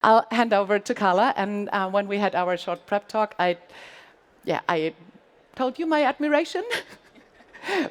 I'll hand over to Carla. And when we had our short prep talk, I told you my admiration.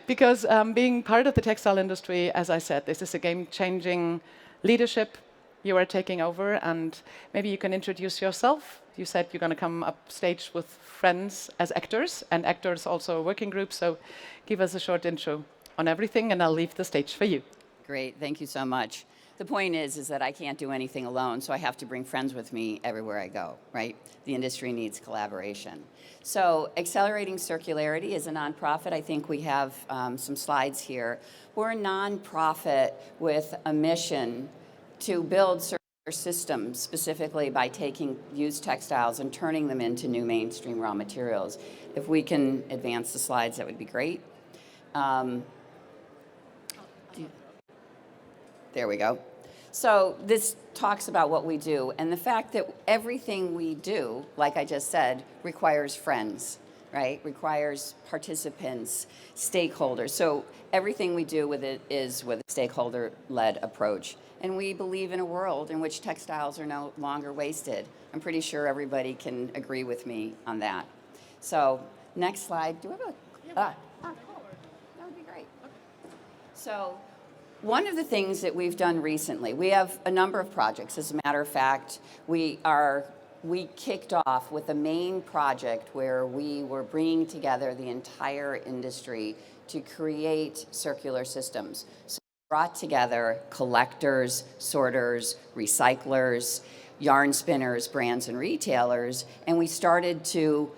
Because being part of the textile industry, as I said, this is a game-changing leadership you are taking over, and maybe you can introduce yourself. You said you're going to come up stage with friends as actors, and actors also a working group, so give us a short intro on everything, and I'll leave the stage for you. Great, thank you so much. The point is that I can't do anything alone, so I have to bring friends with me everywhere I go, right? The industry needs collaboration. So Accelerating Circularity is a nonprofit. I think we have some slides here. We're a nonprofit with a mission to build circular systems, specifically by taking used textiles and turning them into new mainstream raw materials. If we can advance the slides, that would be great. There we go. So this talks about what we do, and the fact that everything we do, like I just said, requires friends, right? Requires participants, stakeholders. So everything we do with it is with a stakeholder-led approach. And we believe in a world in which textiles are no longer wasted. I'm pretty sure everybody can agree with me on that. So next slide. Do we have a... cool. That would be great. So one of the things that we've done recently, we have a number of projects. As a matter of fact, we kicked off with a main project where we were bringing together the entire industry to create circular systems. So we brought together collectors, sorters, recyclers, yarn spinners, brands, and retailers, and we started to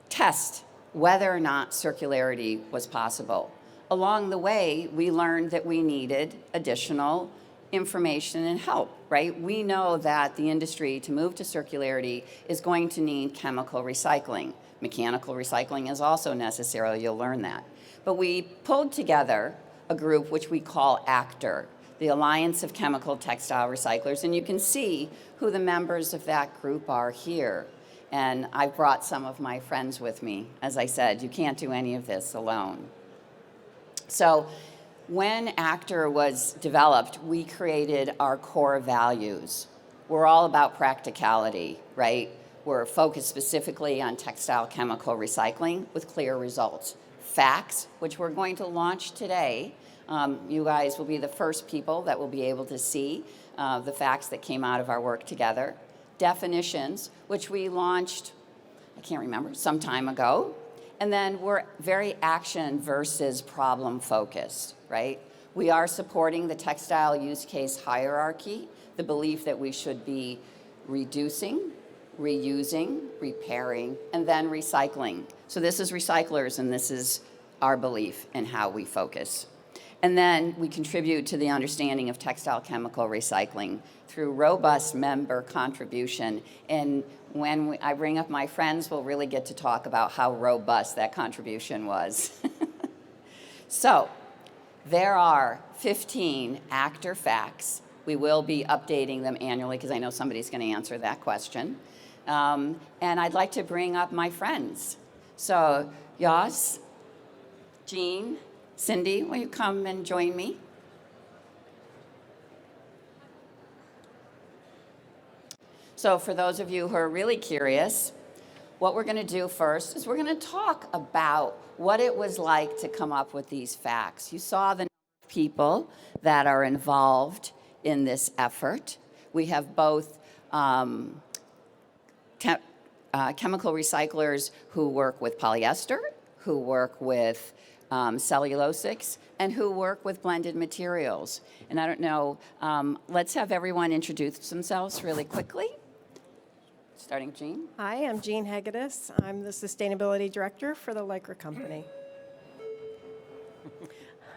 test whether or not circularity was possible. Along the way, we learned that we needed additional information and help, right? We know that the industry, to move to circularity, is going to need chemical recycling. Mechanical recycling is also necessary, you'll learn that. But we pulled together a group which we call ACTR, the Alliance of Chemical Textile Recyclers, and you can see who the members of that group are here. And I brought some of my friends with me. As I said, you can't do any of this alone. So when ACTR was developed, we created our core values. We're all about practicality, right? We're focused specifically on textile chemical recycling with clear results. FAQs, which we're going to launch today. You guys will be the first people that will be able to see the FAQs that came out of our work together. Definitions, which we launched, I can't remember, some time ago. And then we're very action versus problem focused, right? We are supporting the textile use case hierarchy, the belief that we should be reducing, reusing, repairing, and then recycling. So this is recyclers, and this is our belief in how we focus. And then we contribute to the understanding of textile chemical recycling through robust member contribution. And when I bring up my friends, we'll really get to talk about how robust that contribution was. So there are 15 ACTR FAQs. We will be updating them annually because I know somebody's going to answer that question. And I'd like to bring up my friends. So Jos, Jean, Cindy, will you come and join me? So for those of you who are really curious, what we're going to do first is we're going to talk about what it was like to come up with these FAQs. You saw the number of people that are involved in this effort. We have both chemical recyclers who work with polyester, who work with cellulosics, and who work with blended materials. And I don't know, let's have everyone introduce themselves really quickly. Starting Jean. Hi, I'm Jean Hegedus. I'm the Sustainability Director for the Lycra Company.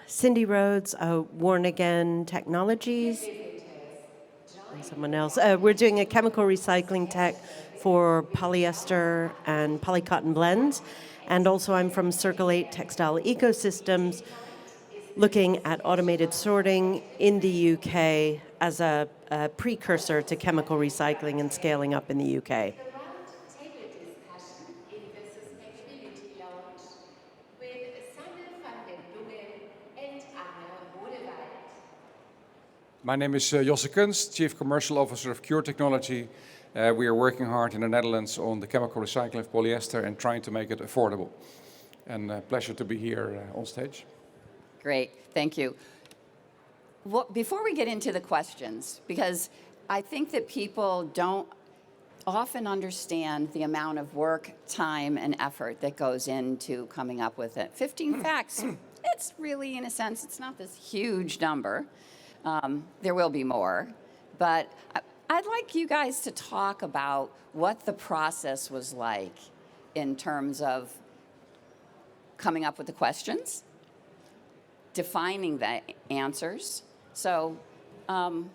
Cindy Rhodes, Worn Again Technologies. And someone else. We're doing a chemical recycling tech for polyester and polycotton blends. And also I'm from Circulate Textile Ecosystems, looking at automated sorting in the UK as a precursor to chemical recycling and scaling up in the UK. My name is Josse Kunst, Chief Commercial Officer of Cure Technology. We are working hard in the Netherlands on the chemical recycling of polyester and trying to make it affordable. And pleasure to be here on stage. Great, thank you. Before we get into the questions, because I think that people don't often understand the amount of work, time, and effort that goes into coming up with it. 15 facts, it's really, in a sense, it's not this huge number. There will be more, but I'd like you guys to talk about what the process was like in terms of coming up with the questions, defining the answers. So, want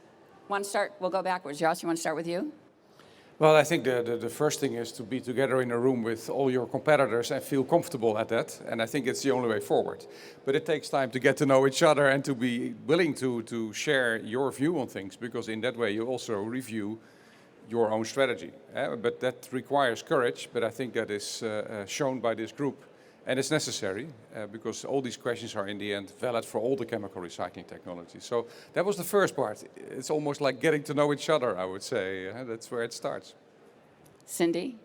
to start? We'll go backwards. Josh, you want to start with you? Well, I think the first thing is to be together in a room with all your competitors and feel comfortable at that. And I think it's the only way forward. But it takes time to get to know each other and to be willing to share your view on things, because in that way you also review your own strategy. But that requires courage, but I think that is shown by this group. And it's necessary because all these questions are in the end valid for all the chemical recycling technologies. So that was the first part. It's almost like getting to know each other, I would say. That's where it starts. Cindy?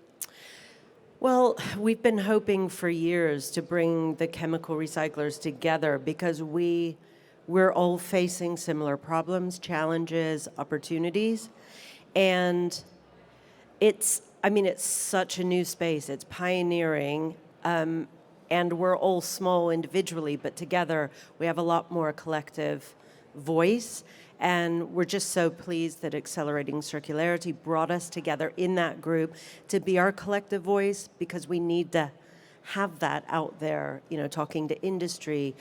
Well, we've been hoping for years to bring the chemical recyclers together because we're all facing similar problems, challenges, opportunities. And it's such a new space. It's pioneering. And we're all small individually, but together we have a lot more collective voice. And we're just so pleased that Accelerating Circularity brought us together in that group to be our collective voice, because we need to have that out there, talking to industry,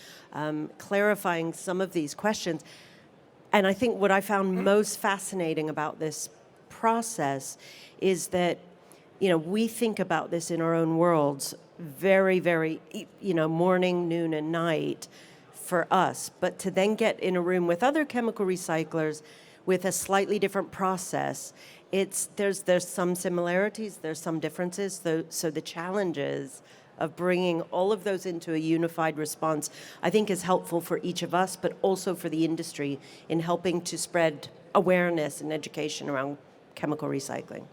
clarifying some of these questions. And I think what I found most fascinating about this process is that, we think about this in our own worlds very, very, morning, noon, and night for us. But to then get in a room with other chemical recyclers with a slightly different process, there's some similarities, there's some differences. So the challenges of bringing all of those into a unified response, I think, is helpful for each of us, but also for the industry in helping to spread awareness and education around chemical recycling.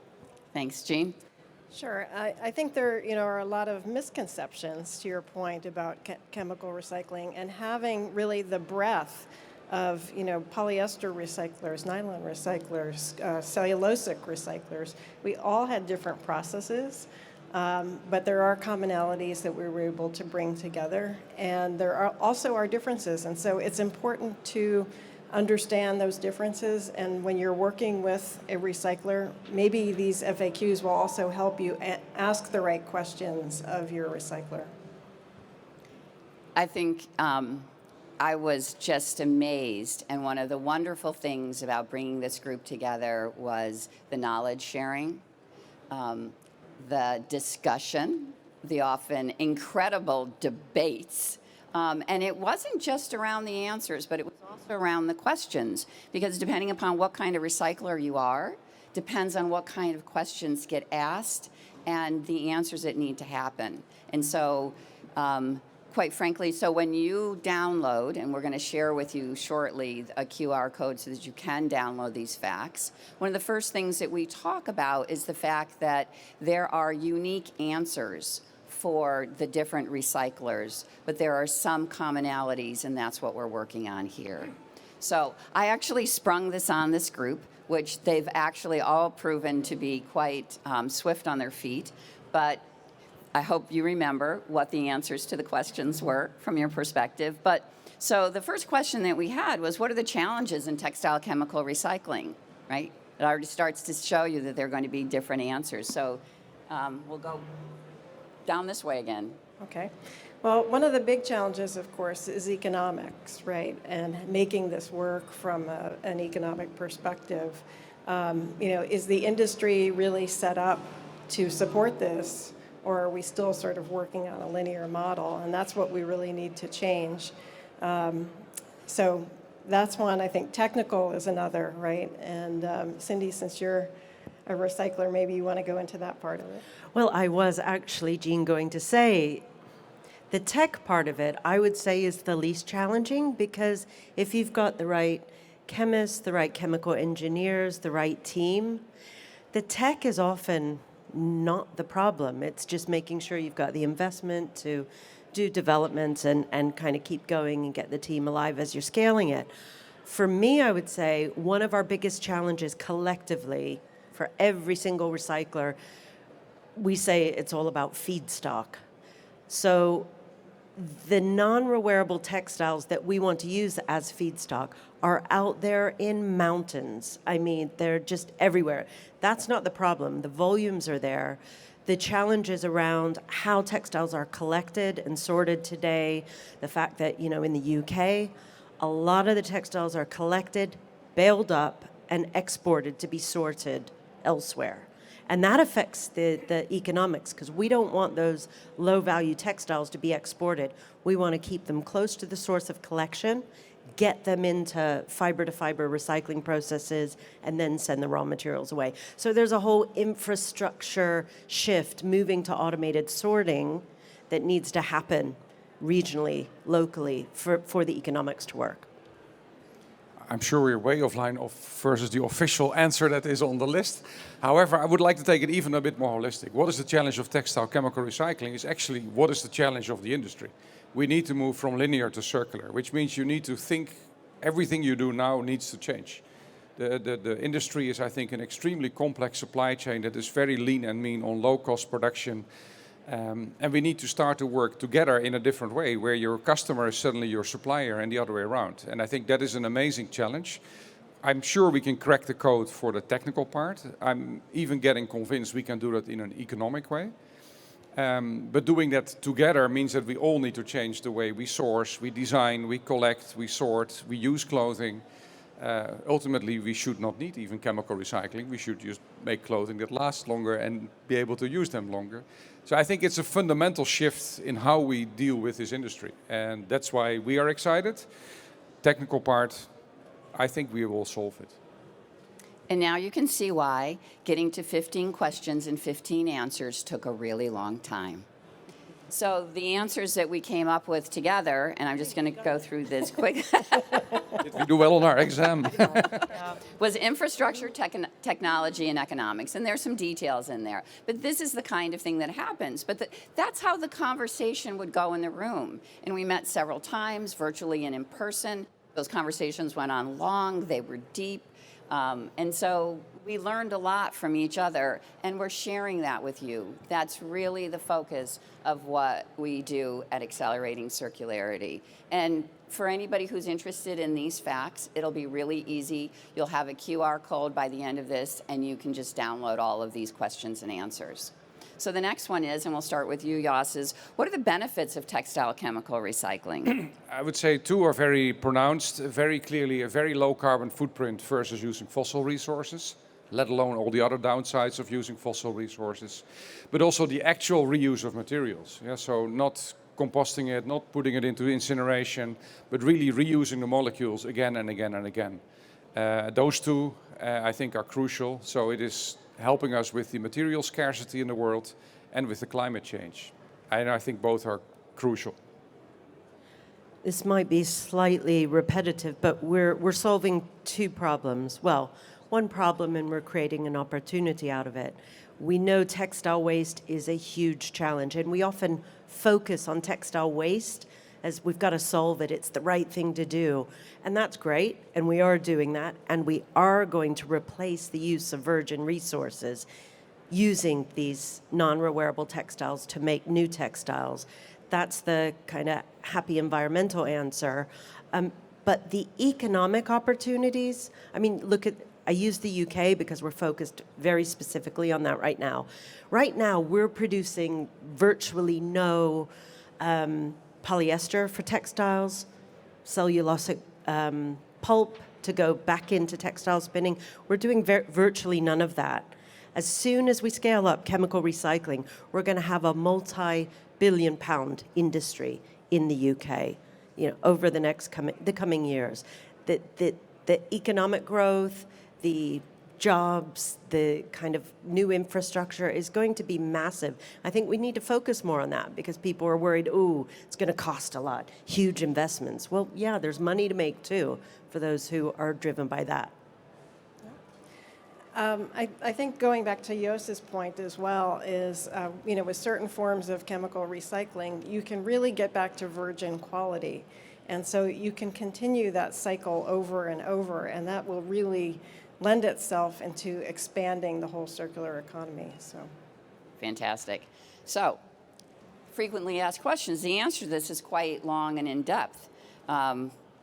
Thanks, Jean. Sure. I think there are a lot of misconceptions, to your point, about chemical recycling, and having really the breadth of polyester recyclers, nylon recyclers, cellulosic recyclers. We all had different processes, but there are commonalities that we were able to bring together, and there are also our differences. And so it's important to understand those differences, and when you're working with a recycler, maybe these FAQs will also help you ask the right questions of your recycler. I think I was just amazed, and one of the wonderful things about bringing this group together was the knowledge sharing, the discussion, the often incredible debates. And it wasn't just around the answers, but it was also around the questions, because depending upon what kind of recycler you are, depends on what kind of questions get asked and the answers that need to happen. And so, quite frankly, so when you download, and we're going to share with you shortly a QR code so that you can download these facts, one of the first things that we talk about is the fact that there are unique answers for the different recyclers, but there are some commonalities, and that's what we're working on here. So I actually sprung this on this group, which they've actually all proven to be quite swift on their feet, but I hope you remember what the answers to the questions were from your perspective. But so the first question that we had was, what are the challenges in textile chemical recycling, right? It already starts to show you that there are going to be different answers. So we'll go down this way again. Okay. Well, one of the big challenges, of course, is economics, right? And making this work from an economic perspective. Is the industry really set up to support this, or are we still sort of working on a linear model? And that's what we really need to change. So that's one. I think technical is another, right? And Cindy, since you're a recycler, maybe you want to go into that part of it. Well, I was actually, Jean, going to say the tech part of it, I would say, is the least challenging, because if you've got the right chemists, the right chemical engineers, the right team. The tech is often not the problem. It's just making sure you've got the investment to do development and kind of keep going and get the team alive as you're scaling it. For me, I would say one of our biggest challenges collectively for every single recycler, we say it's all about feedstock. So the non-rewearable textiles that we want to use as feedstock are out there in mountains. I mean, they're just everywhere. That's not the problem. The volumes are there. The challenges around how textiles are collected and sorted today, the fact that, you know, in the UK, a lot of the textiles are collected, baled up, and exported to be sorted elsewhere. And that affects the economics, because we don't want those low-value textiles to be exported. We want to keep them close to the source of collection, get them into fiber-to-fiber recycling processes, and then send the raw materials away. So there's a whole infrastructure shift moving to automated sorting that needs to happen regionally, locally, for the economics to work. I'm sure we're way offline versus the official answer that is on the list. However, I would like to take it even a bit more holistic. What is the challenge of textile chemical recycling is actually what is the challenge of the industry. We need to move from linear to circular, which means you need to think everything you do now needs to change. The industry is, I think, an extremely complex supply chain that is very lean and mean on low-cost production. And we need to start to work together in a different way, where your customer is suddenly your supplier and the other way around. And I think that is an amazing challenge. I'm sure we can crack the code for the technical part. I'm even getting convinced we can do that in an economic way. But doing that together means that we all need to change the way we source, we design, we collect, we sort, we use clothing. Ultimately, we should not need even chemical recycling. We should just make clothing that lasts longer and be able to use them longer. So I think it's a fundamental shift in how we deal with this industry. And that's why we are excited. Technical part, I think we will solve it. And now you can see why getting to 15 questions and 15 answers took a really long time. So the answers that we came up with together, and I'm just going to go through this quick. Did we do well on our exam? Was infrastructure, technology, and economics. And there's some details in there. But this is the kind of thing that happens. But that's how the conversation would go in the room. And we met several times, virtually and in person. Those conversations went on long. They were deep. And so we learned a lot from each other, and we're sharing that with you. That's really the focus of what we do at Accelerating Circularity. And for anybody who's interested in these facts, it'll be really easy. You'll have a QR code by the end of this, and you can just download all of these questions and answers. So the next one is, and we'll start with you, Jos, is what are the benefits of textile chemical recycling? I would say two are very pronounced. Very clearly, a very low carbon footprint versus using fossil resources, let alone all the other downsides of using fossil resources. But also the actual reuse of materials. Yeah, so not composting it, not putting it into incineration, but really reusing the molecules again and again and again. Those two, I think, are crucial. So it is helping us with the material scarcity in the world and with the climate change. And I think both are crucial. This might be slightly repetitive, but we're solving two problems. Well, one problem, and we're creating an opportunity out of it. We know textile waste is a huge challenge, and we often focus on textile waste as we've got to solve it. It's the right thing to do. And that's great, and we are doing that, and we are going to replace the use of virgin resources using these non-rewearable textiles to make new textiles. That's the kind of happy environmental answer. But the economic opportunities, I mean, look at, I use the UK because we're focused very specifically on that right now. Right now, we're producing virtually no polyester for textiles, cellulosic pulp to go back into textile spinning. We're doing virtually none of that. As soon as we scale up chemical recycling, we're going to have a multi-billion-pound industry in the UK, over the coming years. The economic growth, the jobs, the kind of new infrastructure is going to be massive. I think we need to focus more on that because people are worried, ooh, it's going to cost a lot, huge investments. Well, yeah, there's money to make too for those who are driven by that. I think going back to Jos's point as well is, with certain forms of chemical recycling, you can really get back to virgin quality. And so you can continue that cycle over and over, and that will really lend itself into expanding the whole circular economy. So, Fantastic. So, frequently asked questions. The answer to this is quite long and in-depth.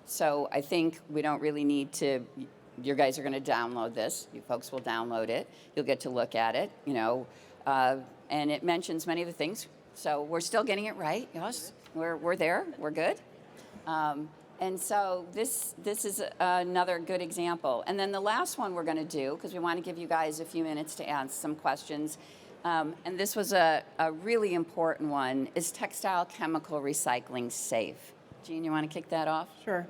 So I think we don't really need to, you guys are going to download this. You folks will download it. You'll get to look at it, and it mentions many of the things. So we're still getting it right. Yes, we're there. We're good. And so this is another good example. And then the last one we're going to do, because we want to give you guys a few minutes to ask some questions, and this was a really important one, is textile chemical recycling safe? Jean, you want to kick that off? sure.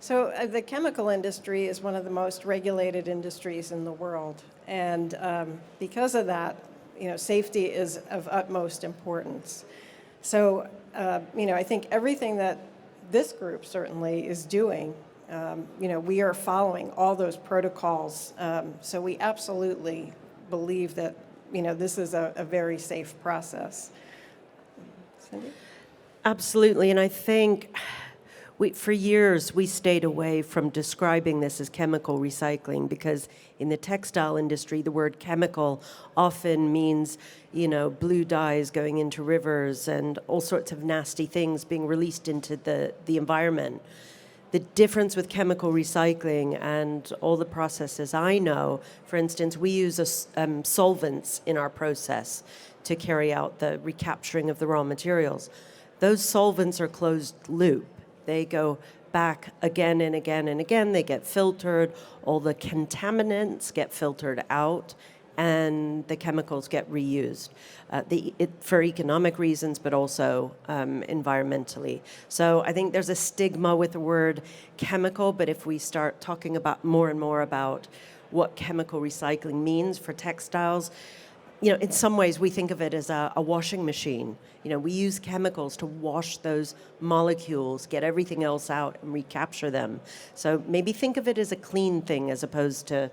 So the chemical industry is one of the most regulated industries in the world. And because of that, safety is of utmost importance. So, I think everything that this group certainly is doing, we are following all those protocols. So we absolutely believe that, this is a very safe process. Cindy? Absolutely, and I think for years we stayed away from describing this as chemical recycling because in the textile industry the word chemical often means, blue dyes going into rivers and all sorts of nasty things being released into the environment. The difference with chemical recycling and all the processes I know, for instance, we use solvents in our process to carry out the recapturing of the raw materials. Those solvents are closed loop. They go back again and again and again. They get filtered. All the contaminants get filtered out, and the chemicals get reused for economic reasons, but also environmentally. So I think there's a stigma with the word chemical, but if we start talking about more and more about what chemical recycling means for textiles, in some ways we think of it as a washing machine. We use chemicals to wash those molecules, get everything else out and recapture them. So maybe think of it as a clean thing as opposed to,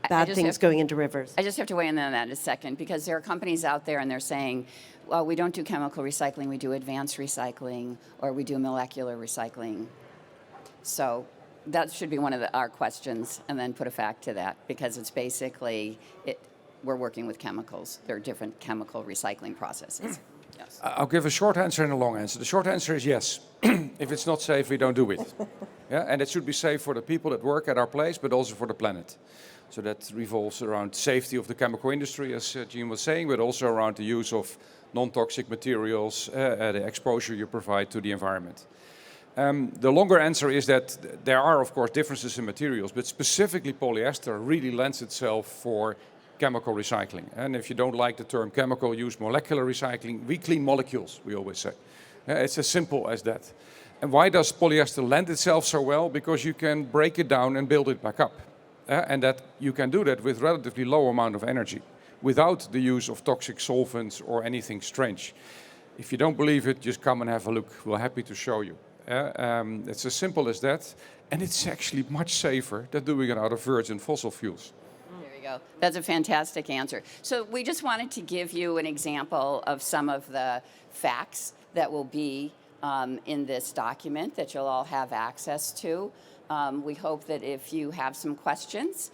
bad things going into rivers. I just have to weigh in on that in a second because there are companies out there and they're saying, well, we don't do chemical recycling, we do advanced recycling or we do molecular recycling. So that should be one of our questions and then put a fact to that because it's basically, we're working with chemicals. There are different chemical recycling processes. Yes. I'll give a short answer and a long answer. The short answer is yes. If it's not safe, we don't do it. Yeah, and it should be safe for the people that work at our place, but also for the planet. So that revolves around safety of the chemical industry, as Jean was saying, but also around the use of non-toxic materials, the exposure you provide to the environment. The longer answer is that there are, of course, differences in materials, but specifically polyester really lends itself for chemical recycling. And if you don't like the term chemical, use molecular recycling. We clean molecules, we always say. It's as simple as that. And why does polyester lend itself so well? Because you can break it down and build it back up. And that you can do that with relatively low amount of energy, without the use of toxic solvents or anything strange. If you don't believe it, just come and have a look. We're happy to show you. It's as simple as that, and it's actually much safer than doing it out of virgin fossil fuels. There you go. That's a fantastic answer. So we just wanted to give you an example of some of the facts that will be in this document that you'll all have access to. We hope that if you have some questions,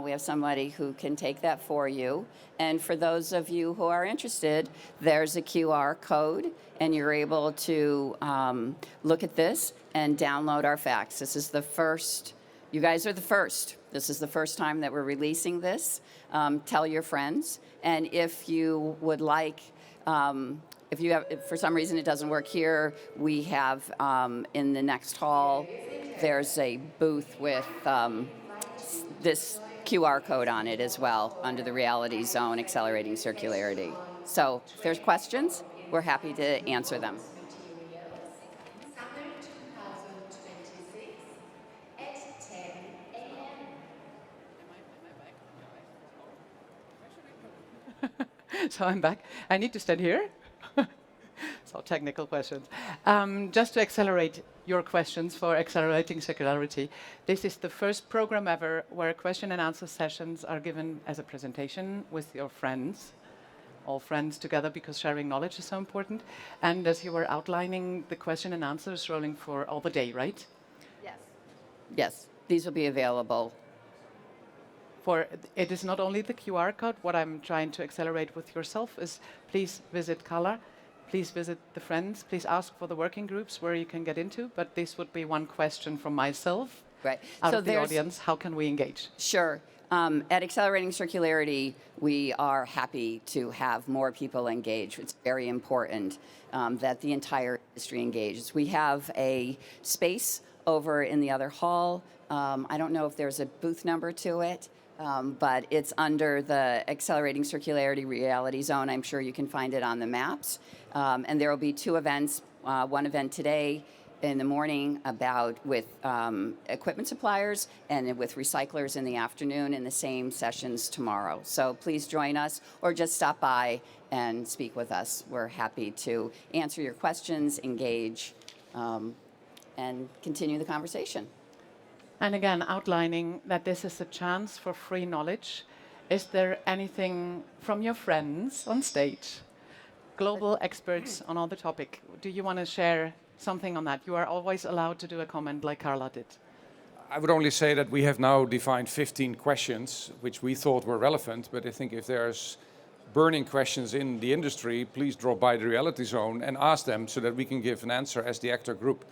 we have somebody who can take that for you. And for those of you who are interested, there's a QR code, and you're able to look at this and download our facts. This is the first, you guys are the first. This is the first time that we're releasing this. Tell your friends. And if you would like, if for some reason it doesn't work here, we have in the next hall, there's a booth with this QR code on it as well under the Reality Zone Accelerating Circularity. So if there's questions, we're happy to answer them. Summer 2026 at 10 a.m. So I'm back. I need to stand here. So technical questions. Just to accelerate your questions for Accelerating Circularity, this is the first program ever where question and answer sessions are given as a presentation with your friends, all friends together, because sharing knowledge is so important. And as you were outlining, the question and answers rolling for all the day, right? Yes. Yes, these will be available. It is not only the QR code. What I'm trying to accelerate with yourself is please visit Kala, please visit the friends, please ask for the working groups where you can get into. But this would be one question from myself Right. out So of the there's- audience. How can we engage? Sure. At Accelerating Circularity, we are happy to have more people engage. It's very important that the entire industry engages. We have a space over in the other hall. I don't know if there's a booth number to it, but it's under the Accelerating Circularity Reality Zone. I'm sure you can find it on the maps. And there will be two events, one event today in the morning with equipment suppliers and with recyclers in the afternoon, and the same sessions tomorrow. So please join us or just stop by and speak with us. We're happy to answer your questions, engage, and continue the conversation. And again, outlining that this is a chance for free knowledge. Is there anything from your friends on stage, global experts on all the topic? Do you want to share something on that? You are always allowed to do a comment like Carla did. I would only say that we have now defined 15 questions which we thought were relevant, but I think if there's burning questions in the industry, please drop by the Reality Zone and ask them so that we can give an answer as the ACTR group.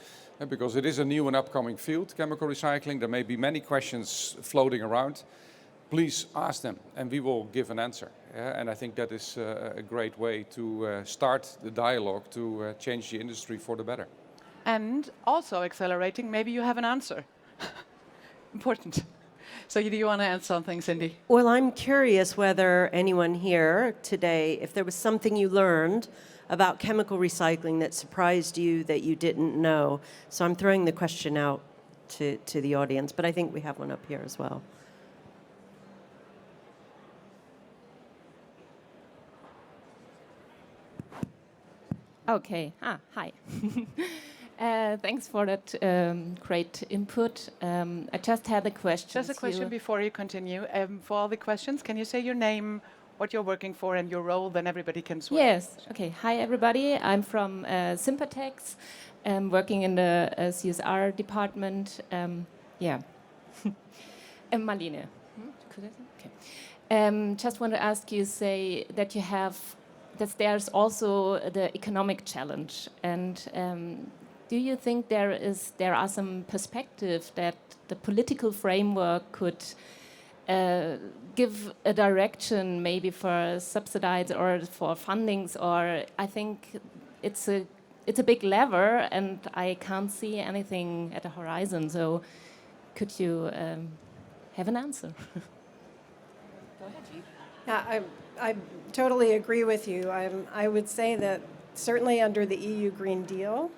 Because it is a new and upcoming field, chemical recycling. There may be many questions floating around. Please ask them and we will give an answer. And I think that is a great way to start the dialogue to change the industry for the better. And also accelerating, maybe you have an answer. Important. So do you want to add something, Cindy? Well, I'm curious whether anyone here today, if there was something you learned about chemical recycling that surprised you that you didn't know. So I'm throwing the question out to the audience, but I think we have one up here as well. Okay. Hi. Thanks for that great input. I just had a question. Just a question before you continue. For all the questions, can you say your name, what you're working for, and your role? Then everybody can switch. Yes. Okay. Hi, everybody. I'm from Sympatex. I'm working in the CSR department. Yeah. And Marlene. Could I say? Okay. Just want to ask you, say that you have, that there's also the economic challenge, and do you think there are some perspective that the political framework could give a direction, maybe for subsidies or for fundings? Or I think it's a big lever, and I can't see anything at the horizon. So, could you have an answer? Go ahead, Jean. Yeah, I totally agree with you. I would say that certainly under the EU Green Deal,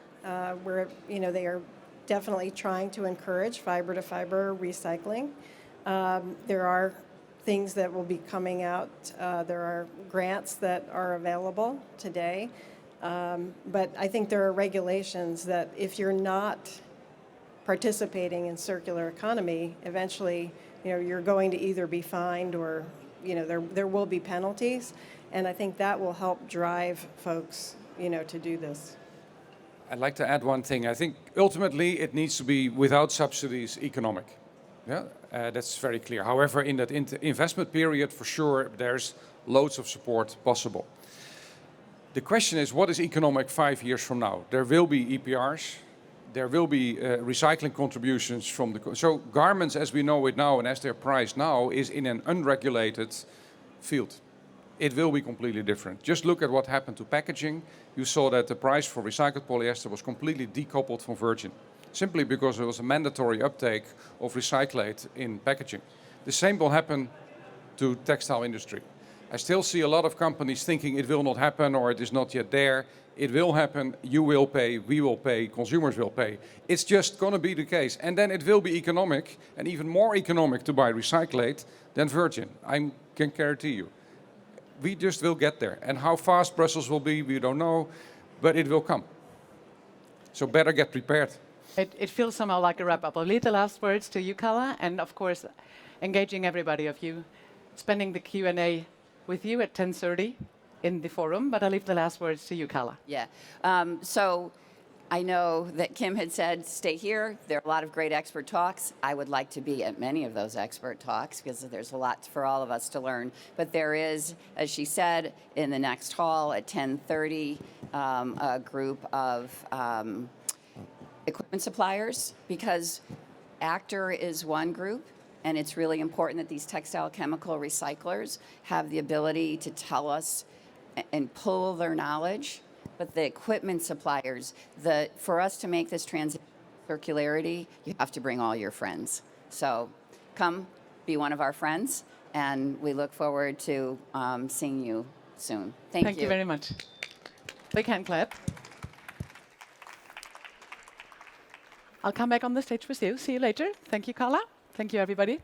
where they are definitely trying to encourage fiber-to-fiber recycling. There are things that will be coming out. There are grants that are available today. But I think there are regulations that if you're not participating in circular economy, eventually you're going to either be fined or there will be penalties. And I think that will help drive folks to do this. I'd like to add one thing. I think ultimately it needs to be without subsidies economic. Yeah, that's very clear. However, in that investment period, for sure, there's loads of support possible. The question is, what is economic 5 years from now? There will be EPRs, there will be recycling contributions from the... So garments as we know it now and as they're priced now is in an unregulated field. It will be completely different. Just look at what happened to packaging. You saw that the price for recycled polyester was completely decoupled from virgin, simply because there was a mandatory uptake of recyclate in packaging. The same will happen to textile industry. I still see a lot of companies thinking it will not happen or it is not yet there. It will happen, you will pay, we will pay, consumers will pay. It's just going to be the case. And then it will be economic, and even more economic to buy recyclate than virgin. I can guarantee you. we just will get there. And how fast Brussels will be, we don't know, but it will come. So better get prepared. It feels somehow like a wrap-up. I'll leave the last words to you, Carla, and of course, engaging everybody of you, spending the Q&A with you at 10:30 in the forum, but I'll leave the last words to you, Carla. Yeah. So I know that Kim had said, stay here. There are a lot of great expert talks. I would like to be at many of those expert talks because there's a lot for all of us to learn. But there is, as she said, in the next hall at 10:30, a group of equipment suppliers, because ACTR is one group, and it's really important that these textile chemical recyclers have the ability to tell us and pull their knowledge. But the equipment suppliers, for us to make this transition to circularity, you have to bring all your friends. So come be one of our friends, and we look forward to seeing you soon. Thank you very much. Big hand clap. I'll come back on the stage with you. See you later. Thank you, Carla. Thank you, everybody.